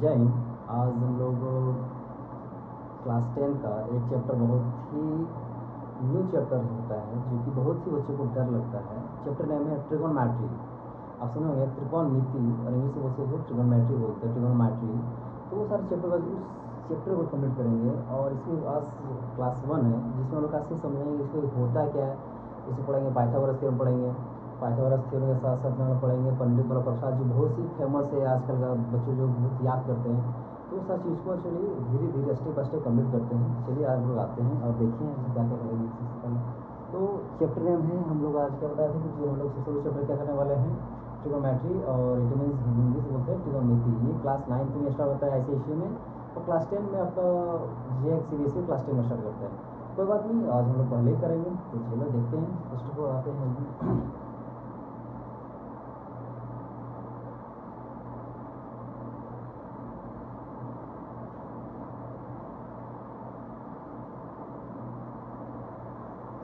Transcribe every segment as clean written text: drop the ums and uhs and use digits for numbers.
जैन। आज हम लोग क्लास 10 का एक चैप्टर बहुत ही न्यू चैप्टर होता है जो कि बहुत ही बच्चों को डर लगता है। चैप्टर नेम है ट्रिगोनोमेट्री। आप सुने होंगे त्रिकोणमिति और इंग्लिश में बोलते हैं ट्रिगोनोमेट्री बोलते हैं ट्रिगोनोमेट्री। तो वो सारे चैप्टर उस चैप्टर को कंप्लीट करेंगे और इसके आज क्लास 1 है जिसमें हम लोग काफ़ी समझेंगे इसको होता क्या है। इसे पढ़ेंगे पाइथागोरस थ्योरम पढ़ेंगे। पाइथागोरस थ्योरम के साथ साथ हम लोग पढ़ेंगे पंडित बल्लभ प्रसाद जो बहुत ही फेमस है आजकल का बच्चों जो बहुत याद करते हैं। तो उस चीज़ को चलिए धीरे धीरे स्टेप बाय स्टेप कंप्लीट करते हैं। चलिए आज हम लोग आते हैं और देखिए हम क्या क्या करेंगे सबसे पहले। तो चैप्टर नेम है हम लोग आज क्या बताए थे कि जो हम लोग सबसे चैप्टर क्या करने वाले हैं ट्रिगोनोमेट्री और इट मीन्स हिंदी से बोलते हैं ट्रिगोनोमेट्री। ये क्लास 9 में स्टार्ट होता है ICSE में और क्लास 10 में आपका JX CBSE क्लास 10 में स्टार्ट करता है। कोई बात नहीं आज हम लोग पहले ही करेंगे तो चलो देखते हैं फर्स्ट को आते हैं।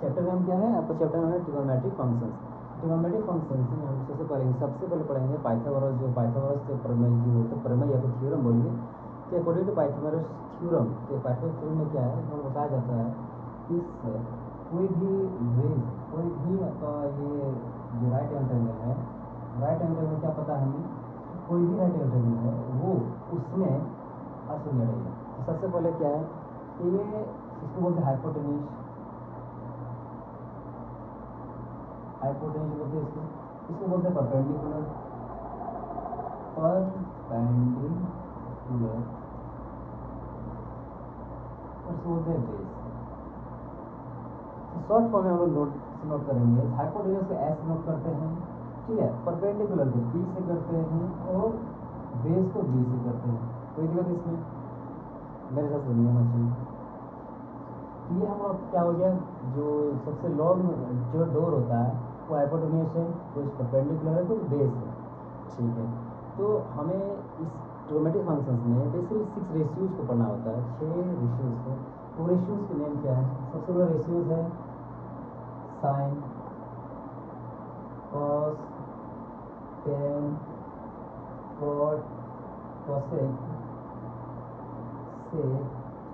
चैप्टर नेम क्या है आपका? चैप्टर नेम है ट्रिगोनोमेट्रिक फंक्शंस। ट्रिगोनोमेट्रिक फंक्शंस में हम सबसे पहले पढ़ेंगे पाइथागोरस जो पाइथागोरस के प्रमेय जो होते हैं प्रमेय या तो थ्योरम बोलिए। तो अकॉर्डिंग टू पाइथागोरस थ्योरम तो पाइथागोरस थ्योरम में क्या है हमें बताया जाता है कि कोई भी रेज कोई भी आपका ये जो राइट एंगल है राइट एंगल में क्या पता है हमें कोई भी राइट एंगल है वो उसमें सुनिए रहिए। तो सबसे पहले क्या है कि ये इसको बोलते हैं हाइपोटेन्यूज। हाइपोटेन्यूज बोलते हैं इसको बोलते हैं परपेंडिकुलर। परपेंडिकुलर और इसको बोलते हैं बेस। शॉर्ट फॉर्म में हम लोग नोट करेंगे। हाइपोटेन्यूज को एस नोट करते हैं, ठीक है। परपेंडिकुलर को पी से करते हैं और बेस को बी से करते हैं। कोई दिक्कत इसमें मेरे साथ नहीं होना चाहिए। ये हम लोग क्या हो गया जो सबसे लॉन्ग जो डोर होता है वो हाइपोटेन्यूज है, कुछ परपेंडिकुलर है, कुछ बेस है, ठीक है। तो हमें इस ट्रिगोनोमेट्रिक फंक्शंस में बेसिकली 6 रेशियोज को पढ़ना होता है, 6 रेशियोज को। वो रेशियोज के नेम क्या है? सबसे बड़ा रेशियोज है sine, cos, tan, cot, cosec, sec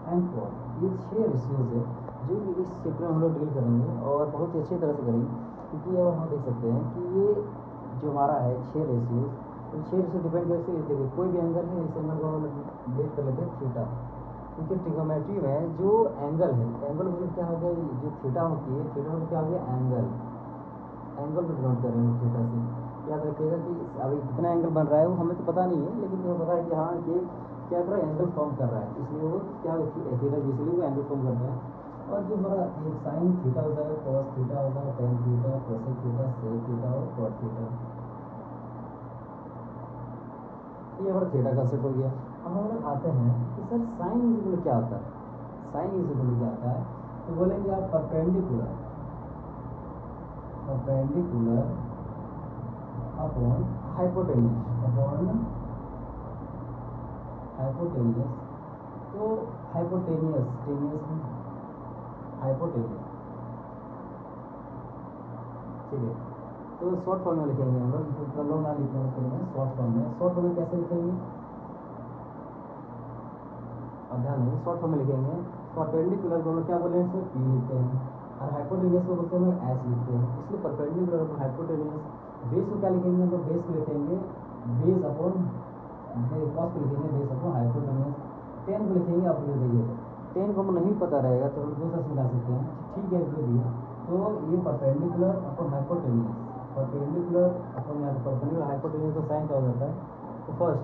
and cot. ये 6 रेशियोज है जो कि इस चैप्टर में हम लोग डील करेंगे और बहुत ही अच्छी तरह से करेंगे क्योंकि अब हम देख सकते हैं कि ये जो हमारा है 6 रेशियोज तो 6 रेशियो डिपेंड कैसे देखिए कोई भी एंगल है इस एंगल को हम डेट कर लेते हैं थीटा। क्योंकि ट्रिगोनोमेट्री में जो एंगल है एंगल मतलब क्या हो गया जो थीटा होती है थीटा मतलब क्या हो गया एंगल। एंगल को डिनोट कर रहे हैं थीटा से। याद रखिएगा कि अभी कितना एंगल बन रहा है वो हमें तो पता नहीं है लेकिन हमें पता है कि हाँ ये क्या कर रहा है एंगल फॉर्म कर रहा है इसलिए वो क्या थीटा बेसिकली वो एंगल फॉर्म करता है। और जो हमारा ये साइन थीटा होता है, कॉस थीटा होता है, tan theta, cosec theta, sec theta और कॉट थीटा। ये हमारा थीटा का सेट हो गया। अब हम लोग आते हैं कि सर साइन इज क्या होता है? साइन इज क्या होता है? तो बोलेंगे आप perpendicular perpendicular upon hypotenuse upon hypotenuse. तो हाइपोटेन्यूज हाइपोटेन्यूज, ठीक है। तो शॉर्ट फॉर्म में लिखेंगे हम लोग लॉन्ग ना लिखने में शॉर्ट फॉर्म में। शॉर्ट फॉर्म में कैसे लिखेंगे? अब ध्यान नहीं शॉर्ट फॉर्म में लिखेंगे। परपेंडिकुलर को हम लोग क्या बोले हैं पी लिखते हैं और हाइपोटेन्यूज को बोलते हैं हम एस लिखते हैं। इसलिए परपेंडिकुलर अपॉन हाइपोटेन्यूज। बेस को क्या लिखेंगे हम लोग? बेस को लिखेंगे बेस अपॉन कॉस को लिखेंगे बेस अपॉन हाइपोटेन्यूज। टेन को लिखेंगे आप लिख दीजिए। टेन को हमें नहीं पता रहेगा तो हम दूसरा समझा सकते हैं, ठीक है जो भी। तो ये perpendicular upon hypotenuse perpendicular upon perpendicular hypotenuse तो साइन का हो जाता है। तो फर्स्ट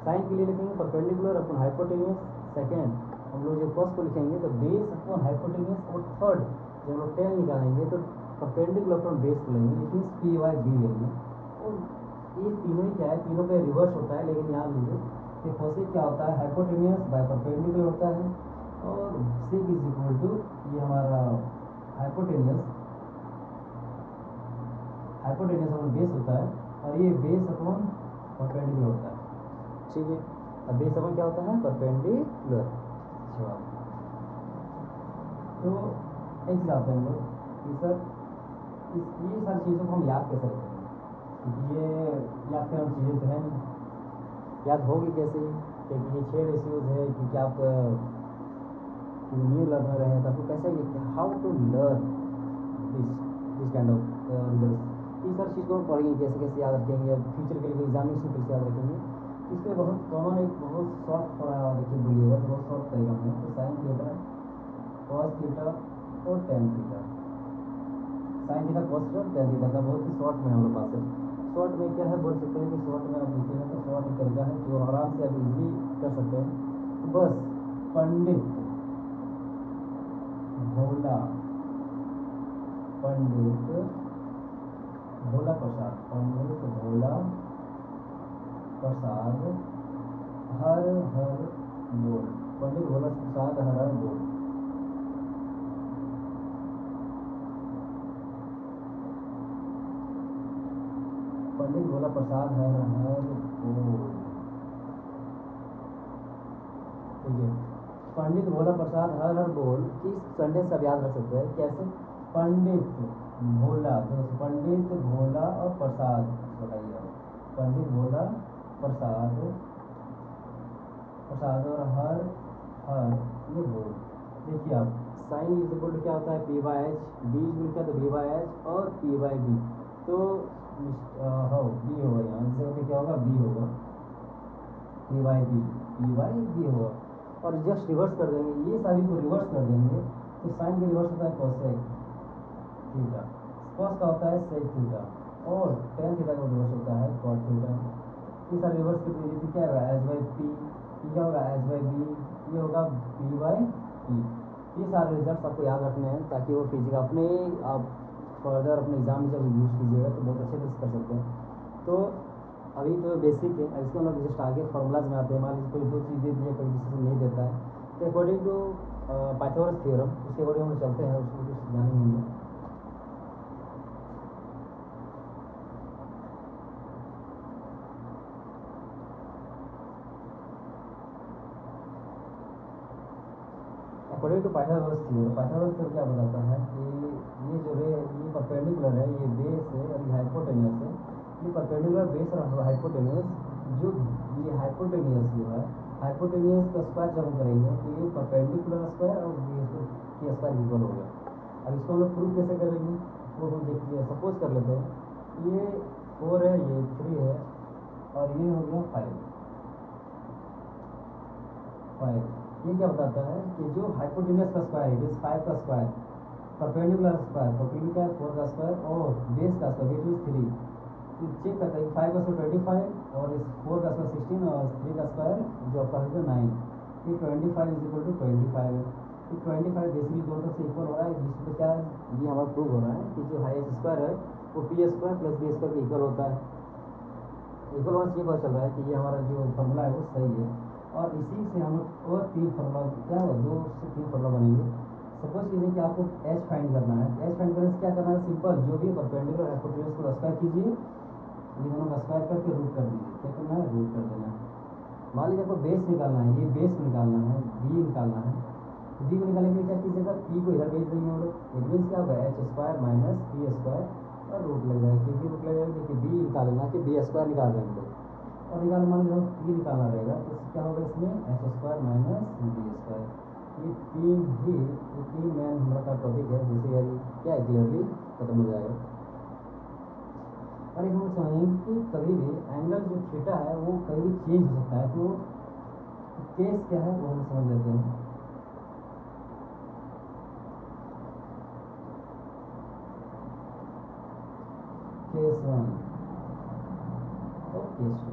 साइन के लिए लिखेंगे परपेंडिकुलर अपॉन हाइपोटेन्यूज। सेकेंड हम लोग जो कॉस को लिखेंगे तो बेस अपॉन हाइपोटेन्यूज। और थर्ड जब हम लोग टेन निकालेंगे तो परपेंडिकुलर अपॉन बेस को लेंगे इट मीन्स PY लेंगे। और ये तीनों ही क्या है तीनों पे रिवर्स होता है लेकिन यहाँ लीजिए कि कोसेक क्या होता है हाइपोटेन्यूज बाय परपेंडिकुलर होता है और सेक इज इक्वल टू ये हमारा हाइपोटेन्यूज हाइपोटेन्यूज अपॉन बेस होता है और ये बेस अपॉन परपेंडिकुलर होता है, ठीक है। अब बेस अपॉन क्या होता है? परपेंडिकुलर। तो एक चीज़ आते हैं हम लोग कि सर ये सारी चीज़ों को हम याद कैसे रखेंगे क्योंकि ये याद करने चीज़ें तो है नहीं। याद होगी कैसे, क्योंकि ये 6 रेशियोज है, क्योंकि आप न्यू लर्नर हैं तो आपको कैसे how to learn this this kind of result. इस हर चीज़ को हम पढ़ेंगे कैसे कैसे याद रखेंगे, अब फ्यूचर के लिए एग्जामिनेशन कैसे याद रखेंगे। इसमें बहुत कॉमन एक बहुत शॉर्ट देखिए बोलिएगा तो बहुत शॉर्ट तरीका में, तो साइन थीटा कॉस थीटा और tan theta, sine theta cos theta और टेन थीटा का बहुत ही शॉर्ट में हमारे पास है। शॉर्ट में क्या है बोल सकते हैं कि शॉर्ट में आप देखिएगा तो शॉर्ट एक तरीका है जो आराम से आप इजीली कर सकते हैं। तो बस पंडित भोला, पंडित भोला प्रसाद, पंडित भोला प्रसाद हर हर बोल, पंडित भोला प्रसाद हर हर बोल। पंडित भोला प्रसाद हर हर बोल, ठीक है। पंडित भोला प्रसाद हर हर बोल किस सेंटेंस आप याद रख सकते हैं कैसे, पंडित भोला, तो पंडित भोला और प्रसाद बताइए, पंडित भोला प्रसाद प्रसाद और हर हर ये बोल। देखिए आप साइन इज इक्वल टू क्या होता है P by H, B is equal to B by H और पी बाई बी, तो हो बी होगा यहाँ, इस जगह पे क्या होगा बी होगा, पी बाई बी होगा। और जस्ट रिवर्स कर देंगे, ये सभी को रिवर्स कर देंगे तो साइन का रिवर्स होता है कोसेक थीटा, कॉस का होता है सेक थीटा और टेन थीटा का रिवर्स होता है कॉट थीटा। ये सारे रिवर्स कर दीजिए तो क्या होगा एच बाई पी, क्या होगा एच बाई बी, ये होगा बी बाई पी। ये सारे रिजल्ट आपको याद रखने हैं ताकि वो फिजिक्स अपने आप फर्दर अपने एग्जाम में जब यूज़ कीजिएगा तो बहुत अच्छे से कर सकते हैं। तो अभी तो बेसिक है, इसको हम लोग जस्ट आगे फॉर्मूलाज में आते हैं। मान लीजिए कोई दो चीज़ दे दिया कोई किसी से नहीं देता है, तो अकॉर्डिंग टू पाइथागोरस थ्योरम उसके अकॉर्डिंग हम चलते हैं, उसको कुछ जानेंगे। According to Pythagoras theorem, Pythagoras theorem क्या बताता है कि ये जो रे ये परपेंडिकुलर है, ये बेस है और ये हाइपोटेनियस है, ये परपेंडिकुलर बेस और हाइपोटेनियस जो ये हाइपोटेनियस जो है, हाइपोटेनियस का स्क्वायर जब हम करेंगे तो ये परपेंडिकुलर स्क्वायर और बेस के स्क्वायर इक्वल हो गया। अब इसको हम लोग प्रूफ कैसे करेंगे वो हम देखिए, सपोज कर लेते हैं ये 4 है, ये 3 है और ये हो गया 5। ये क्या बताता है कि जो हाइपोटेनियस का स्क्वायर है, 5 का स्क्वायर, परपेंडिकुलर स्क्वायर, परपेंडिकुलर 4 का स्क्वायर और बेस का स्क्वायर विच इज 3, तो चेक करता है 5 का स्क्वायर 25 और इस 4 का स्क्वायर 16 और 3 का स्क्वायर जो आपका है 9, ये 25 इज इक्वल टू 25 है। तो 25 बेसिकली दोनों तरफ से इक्वल हो रहा है, जिसमें क्या है ये हमारा प्रूव हो रहा है कि जो हाई स्क्वायर है वो P square plus B square के इक्वल होता है। इक्वल होने से ये पता चल रहा है कि ये हमारा जो फॉर्मूला है वो सही है। और इसी से हम लोग और 3 फार्मूला क्या होगा, 2 से 3 फार्मूला बनेंगे। सपोज कीजिए कि आपको एच फाइंड करना है, एच फाइंड करने से क्या करना है, सिंपल जो भी परपेंडिकुलर हाइपोटेन्यूज को स्क्वायर कीजिए, ये दोनों का स्क्वायर करके रूट कर दीजिए, क्या करना है रूट कर देना है। मान लीजिए आपको बेस निकालना है, ये बेस निकालना है, बी निकालना है, बी को निकालने के लिए क्या कीजिएगा पी को इधर भेज देंगे हम लोग, इट मीन्स क्या होगा H square minus P square और रूट लग जाएगा, क्योंकि रूट लग जाएगा देखिए बी निकालना कि बी स्क्वायर निकाल रहे हैं हम लोग और निकाल मान लीजिए पी निकालना रहेगा तो क्या होगा इसमें H square minus B square. ये तीन मेन हमारा का टॉपिक है जिसे यानी क्या क्लियरली खत्म हो जाएगा। और एक हम समझेंगे कि कभी भी एंगल जो थीटा है वो कभी भी चेंज हो सकता है, तो केस क्या है वो हम समझ लेते हैं। केस 1 और केस 2,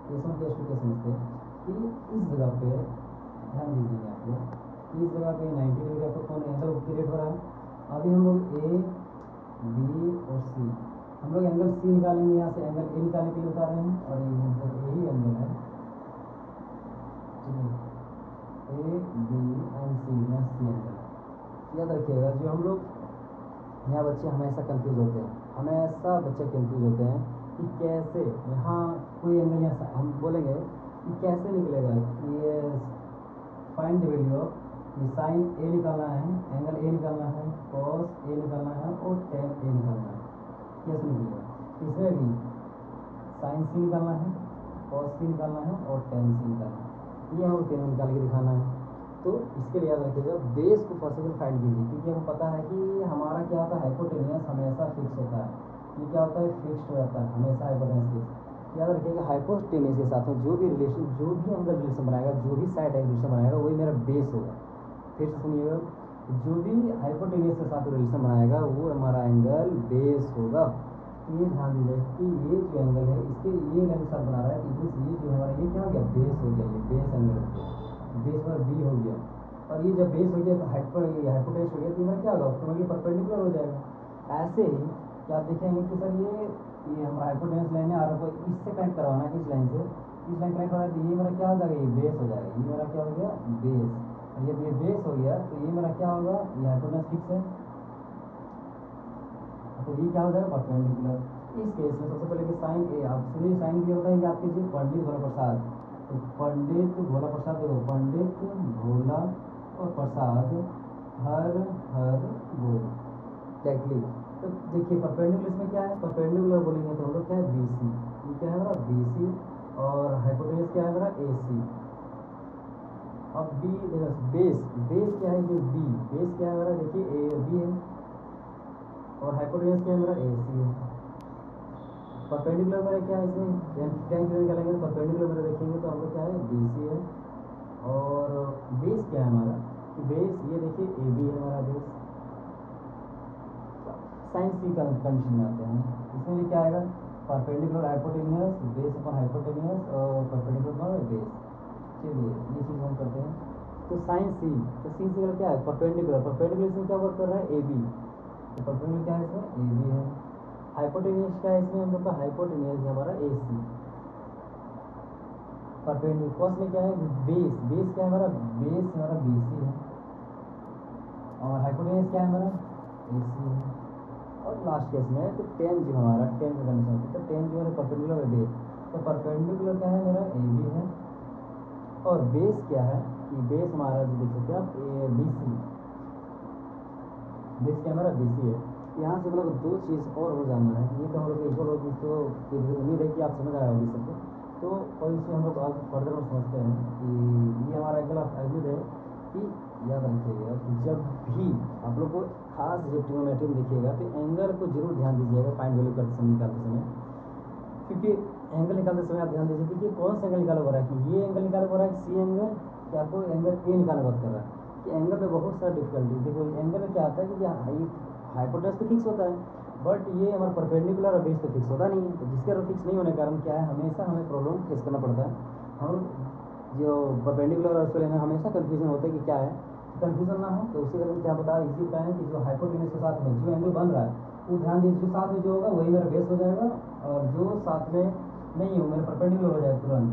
केस 1 केस 2 के समझते हैं कि इस जगह पे ध्यान दीजिए आप लोग, इस जगह पे 90 डिग्री आपको कौन एंगल क्रिएट हो रहा है। अभी हम लोग ए बी और सी, हम लोग एंगल सी निकालेंगे, यहाँ से एंगल ए निकालने के लिए उतार रहे हैं और यही एंगल है, ठीक है ए बी एंड सी, यहाँ सी एंगल। याद रखिएगा जो हम लोग यहाँ बच्चे हमेशा कंफ्यूज होते हैं, हमेशा बच्चे कंफ्यूज होते हैं कि कैसे यहाँ कोई एंगल यहाँ हम बोलेंगे कि कैसे निकलेगा कि ये find the value of sine A निकालना है, एंगल ए निकालना है, कॉस ए निकालना है और टेन ए निकालना है, कैसे निकलेगा। इसमें भी साइन सी निकालना है, कॉस सी निकालना है और टेन सी निकालना है। ये हमको तीनों निकाल के दिखाना है। तो इसके लिए याद रखिएगा बेस को फर्स्ट ऑफ ऑल फाइंड कीजिए, क्योंकि हमको पता है कि हमारा क्या होता है, हाइपोटेनियस हमेशा फिक्स होता है। ये क्या होता है, फिक्स्ड रहता है हमेशा हाइपोटेनियस फिक्स। याद रखिएगा हाइपोटेनियस के साथ में जो भी रिलेशन, जो भी एंगल रिलेशन बनाएगा, जो भी साइड एंगल रिलेशन बनाएगा, वही मेरा बेस होगा। फिर से सुनिएगा, जो भी हाइपोटेनियस के साथ रिलेशन बनाएगा वो हमारा एंगल बेस होगा। तो ये ध्यान दीजिए कि ये जो एंगल है इसके ये एंगल के साथ बना रहा है, तो ये जो हमारा ये क्या हो गया, बेस हो गया, ये बेस एंगल हो गया, बेस पर बी हो गया। और ये जब बेस हो गया तो हाइपोटेनियस हो गया, तो मेरा क्या होगा, ऑटोमेटिकली परपेंडिकुलर हो जाएगा। ऐसे ही क्या आप देखेंगे कि सर ये हमारा हाइपोटेनियस लाइन है और हमको इससे कनेक्ट करवाना है, इस लाइन से इस लाइन कनेक्ट हो रहा है, तो ये मेरा क्या हो जाएगा, ये बेस हो जाएगा। ये मेरा क्या हो गया, बेस। और जब ये बेस हो गया तो ये मेरा क्या होगा, ये हाइपोटेनियस फिक्स है, तो ये क्या हो जाएगा, परपेंडिकुलर। इस केस में सबसे पहले कि साइन ए, आप सुनिए साइन ये होता है, याद कीजिए पंडित भोला प्रसाद। तो पंडित भोला प्रसाद, देखो पंडित भोला और प्रसाद हर हर बोल एक्जैक्टली। तो देखिए परपेंडिकुलर इसमें क्या है, परपेंडिकुलर बोलेंगे तो हम लोग क्या है, बी सी। ये क्या है मेरा, बी सी। और हाइपोटेनियस क्या है मेरा, ए सी। अब बी देखो, बेस बेस क्या है, जो बी बेस क्या है मेरा, देखिए ए बी है और हाइपोटेनियस क्या है मेरा, ए सी है। परपेंडिकुलर मेरा क्या है, इसमें टेन किलो निकालेंगे तो परपेंडिकुलर मेरा देखेंगे तो हम लोग क्या है, बी सी है। और बेस क्या है हमारा, कि बेस ये देखिए ए बी है हमारा बेस। साइन सी का कंडीशन में आते हैं, इसमें भी क्या आएगा, परपेंडिकुलर हाइपोटेनियस, बेस अपन हाइपोटेनियस और परपेंडिकुलर बेस। चलिए ये चीज़ हम करते हैं। तो साइन सी, तो सी से क्या है, परपेंडिकुलर। परपेंडिकुलर इसमें क्या वर्क कर रहा है, ए बी। तो परपेंडिकुलर क्या है इसमें, ए बी है। हाइपोटेनियस क्या है इसमें हम लोग का, हाइपोटेनियस हमारा ए सी। परपेंडिकुलर कॉस में क्या है, बेस बेस क्या है हमारा, बेस हमारा बी सी है। और हाइपोटेनियस क्या है हमारा, ए सी है। और लास्ट केस में तो टेन जो हमारा टेन का कंडीशन होती है, तो टेन जो है परपेंडिकुलर बेस। तो परपेंडिकुलर क्या है मेरा, ए बी है। और बेस क्या है, कि बेस हमारा जो देख सकते हैं आप, ए बी सी। बेस क्या हमारा, बी सी है। यहाँ से हम लोग दो चीज़ और जानना है, ये तो हम लोग इक्वल होगी, तो उम्मीद है कि आप समझ आए होगी सबको। तो और इससे हम लोग आज फर्दर में समझते हैं कि ये हमारा एंगल ऑफ एल्यूड है। कि याद रखिएगा कि जब भी आप लोग को खास जब ट्रिग्नोमेट्री में देखिएगा तो एंगल को जरूर ध्यान दीजिएगा फाइंड वैल्यू करते समय, निकालते समय। क्योंकि एंगल निकालते समय आप ध्यान दीजिए कि कौन सा एंगल निकाला हो रहा है, कि ये एंगल निकाला हो रहा है, कि सी एंगल, कि आपको एंगल ए निकालने बात कर रहा है। कि एंगल में बहुत सारा डिफिकल्टी, देखो एंगल में क्या आता है कि हाइपोटेनस तो फिक्स होता है, बट ये हमारा परपेंडिकुलर और बेस तो फिक्स होता नहीं है। तो जिसके फिक्स नहीं होने के कारण क्या है, हमेशा हमें प्रॉब्लम फेस करना पड़ता है। हम जो परपेंडिकुलर और उसको लेना हमेशा कन्फ्यूजन होता है कि क्या है, कन्फ्यूजन ना हो तो उसी कारण क्या बता इसी बताएं कि जो हाइपोटेनस के साथ में जो एंगल बन रहा है, वो ध्यान दीजिए जो साथ में जो होगा वही मेरा बेस हो जाएगा, और जो साथ में नहीं हो मेरा परपेंडिकुलर हो जाएगा तुरंत।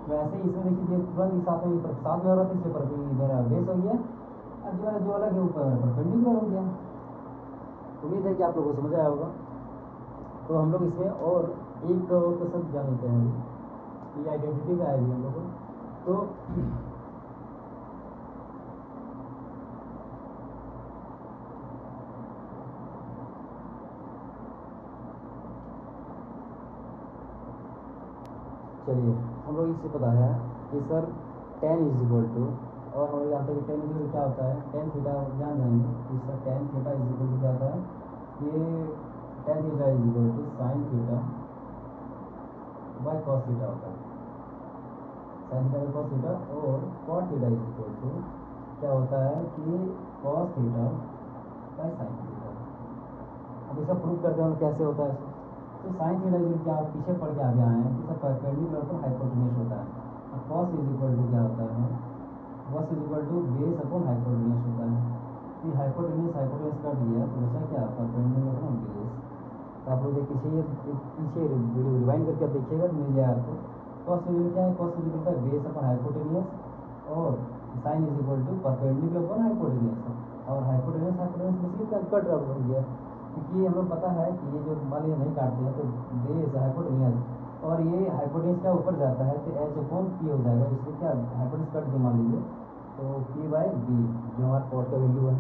वैसे ही इसमें देखिए तुरंत ही साथ में हो रहा था, इसलिए मेरा बेस हो गया, और जो मेरा जो अलग है वो परपेंडिकुलर हो गया। उम्मीद है कि आप लोगों को समझ आया होगा। तो हम लोग इसमें और एक क्वेश्चन जान लेते हैं अभी, ये आइडेंटिटी का है अभी हम लोग को। तो चलिए हम लोग इससे पता है कि sir tan is equal to, और हम लोग जानते हैं कि टेन इज इक्वल क्या होता है, टेन थीटा जान जाएंगे कि sir tan theta is equal to क्या होता है, ये tan theta is equal to sine theta by cos theta होता है। Sine theta by cos theta, और cot theta is equal to क्या होता है कि cos theta by sine theta. अब इसका प्रूफ करते हैं कैसे होता है। तो साइन थीटा इज क्या, आप पीछे पढ़ के आगे आए हैं कि सर परपेंडिकुलर पर हाइपोटेन्यूस होता है, और कॉस इज इक्वल टू क्या होता है, cos is equal to base upon hypotenuse होता है। कि हाइपोटेन्यूस कट गया तो बचा क्या, परपेंडिकुलर अपॉन बेस। तो आप लोग पीछे वीडियो रिवाइंड करके आप देखिएगा तो मिल जाएगा आपको। कॉस इज क्या है, cos is equal to base upon hypotenuse, और sine is equal to perpendicular upon hypotenuse. और हाइपोटेन्यूस बेसिकली कट रहा हो गया, क्योंकि हम लोग पता है कि ये जो मान लीजिए नहीं काटते हैं तो बेस हाइपोटेन्यूस, और ये हाइपोटेन्यूस क्या ऊपर जाता है तो एच अपॉन पी हो जाएगा, इसलिए क्या हाइपोटेन्यूस कट दिया मान लीजिए तो पी बाय बी जो हमारा कॉट का वैल्यू है।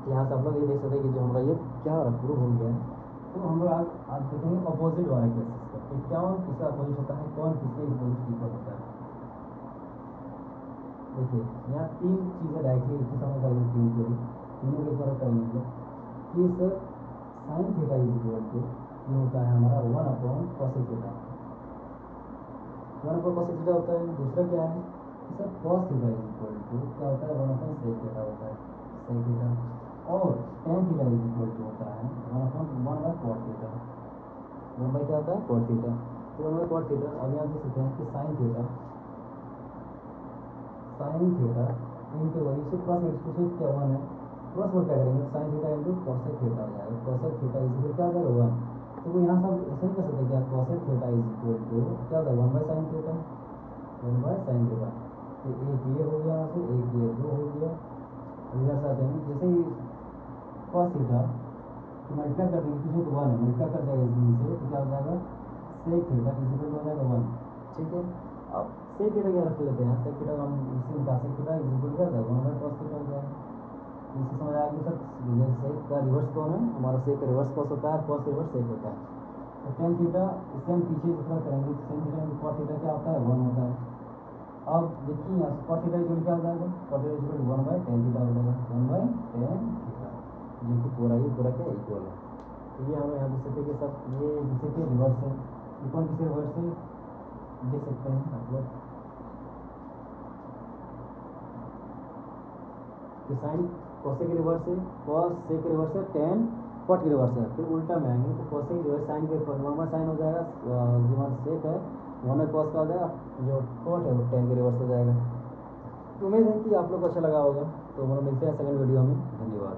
यहाँ से आप लोग ये देख सकते हैं कि जो हमारा ये क्या हो रहा है, प्रूव हो गया है तो हम लोग आज देखेंगे अपोजिट वाले केसेस को कि कौन किसका अपोजिट होता है, कौन किसके अपोजिट इक्वल होता है। देखिए यहाँ तीन चीज़ें डायरेक्टली एक ही समय करेंगे, तीन थ्योरी तीनों के ऊपर करेंगे हम लोग कि sir sine theta is equal to ये होता है हमारा 1/cos थीटा, 1/cos थीटा होता है। दूसरा क्या है कि sir cos theta is equal to क्या होता है 1/sec थीटा होता है, sec थीटा। और tan theta is equal to होता है 1/cot थीटा, 1 क्या होता है cot थीटा। तो 1/cot थीटा। और यहाँ देख सकते हैं कि साइन थीटा इनके वही से क्रॉस एक्सप्रेशन क्या 1 है, क्रॉस वर्ड क्या करेंगे sine theta into cosec theta हो जाएगा, cosec थीटा इज इक्वल क्या हो जाएगा 1। तो वो यहाँ सब ऐसे नहीं कर सकते क्या cosec theta is equal to क्या होता है 1/sin थीटा, 1/sin थीटा। तो एक ये हो गया, यहाँ से एक ये 2 हो गया। इधर से आते हैं जैसे ही cos थीटा तो मल्टीप्लाई कर देंगे, पीछे तो 1 है, मल्टीप्लाई कर जाएगा इसी से तो क्या हो जाएगा sec थीटा इज इक्वल हो जाएगा 1। ठीक है, अब sec थीटा क्या रख लेते हैं, sec थीटा हम इसी में sec थीटा इज इक्वल क्या होता है 1/cos थीटा हो जाएगा। इससे समझ आया कि सर जैसे सेक का रिवर्स कौन है, हमारा सेक का रिवर्स कॉस होता है, कॉस रिवर्स सेक होता है। तो टेन थीटा इससे हम पीछे जितना करेंगे टेन थीटा में कॉस थीटा क्या होता है 1 होता है। अब देखिए यहाँ से कॉस थीटा इक्वल क्या हो जाएगा, cos theta equal 1/tan theta हो जाएगा, 1/tan थीटा जो कि पूरा क्या इक्वल है। तो ये हमें यहाँ देख सकते हैं कि सब ये जैसे कि रिवर्स है, कौन किसी रिवर्स है देख सकते हैं आप लोग कि साइन कोसेक के रिवर्स है, कॉस सेक के रिवर्स है, टेन कॉट के रिवर्स है। फिर उल्टा में आएंगे तो कोसेक रिवर्स साइन के 1/sin हो जाएगा, जो हमारा सेक है 1/cos का हो जाएगा, जो कॉट है वो टेन के रिवर्स हो जाएगा। तो उम्मीद है कि आप लोग को अच्छा लगा होगा। तो हम लोग मिलते हैं सेकंड वीडियो में, धन्यवाद।